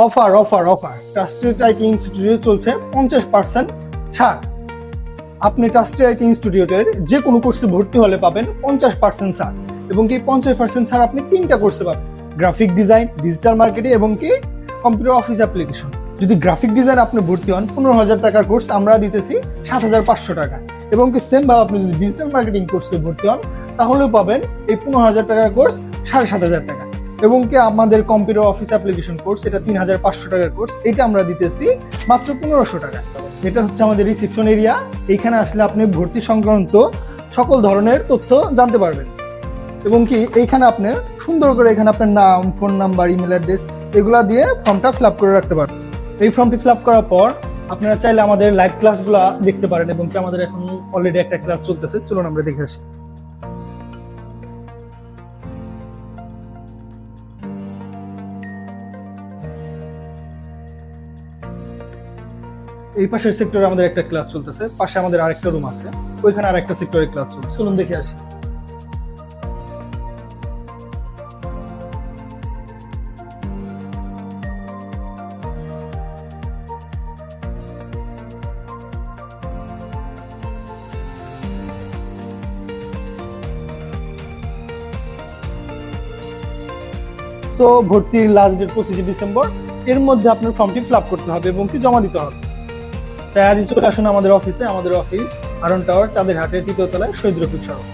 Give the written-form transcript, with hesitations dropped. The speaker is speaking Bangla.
Offer offer offer trusted IT ইনস্টিটিউটে চলছে 50% ছাড়। আপনি ট্রাস্টেড আইটি ইনস্টিটিউটের যে কোনো কোর্সে ভর্তি হলে পাবেন 50% ছাড়, এবং কি 50% ছাড় আপনি 3টা কোর্সে পাবেন: গ্রাফিক ডিজাইন, ডিজিটাল মার্কেটিং এবং কি কম্পিউটার অফিস অ্যাপ্লিকেশন। যদি গ্রাফিক ডিজাইন আপনি ভর্তি হন 15,000 টাকার কোর্স আমরা দিতেছি 7,500 টাকা, এবং কি সেম ভাবে আপনি যদি ডিজিটাল মার্কেটিং কোর্সে ভর্তি হন তাহলেও পাবেন এই 15,000 টাকার কোর্স 7,500 টাকা, এবং কি আমাদের কম্পিউটার অফিস অ্যাপ্লিকেশন কোর্স এটা 3,500 টাকার কোর্স, এটা আমরা দিতেছি মাত্র 1,500 টাকা। এটা হচ্ছে আমাদের রিসেপশন এরিয়া। এইখানে আসলে আপনি ভর্তি সংক্রান্ত সকল ধরনের তথ্য জানতে পারবেন, এবং কি এইখানে আপনি সুন্দর করে এখানে আপনার নাম, ফোন নাম্বার, ইমেল অ্যাড্রেস এগুলা দিয়ে ফর্মটা ফিল আপ করে রাখতে পারবেন। এই ফর্মটি ফিল আপ করার পর আপনারা চাইলে আমাদের লাইভ ক্লাসগুলো দেখতে পারেন, এবং কি আমাদের এখন অলরেডি একটা ক্লাস চলতেছে, চলুন আমরা দেখে আসি। এই পাশের সেক্টরে আমাদের একটা ক্লাস চলতেছে, পাশে আমাদের আরেকটা রুম আছে, ওইখানে আরেকটা সেক্টরে ক্লাস চলছে, চলুন দেখে আসি। সো ভর্তির লাস্ট ডেট 25 ডিসেম্বর, এর মধ্যে আপনার ফর্মটি ফিল আপ করতে হবে এবং কি জমা দিতে হবে। তাই আজই চলে আসুন আমাদের অফিসে। আমাদের অফিস আরন টাওয়ার, চাঁদের হাটের 3য় তলায়, শহীদ রফিক সড়ক।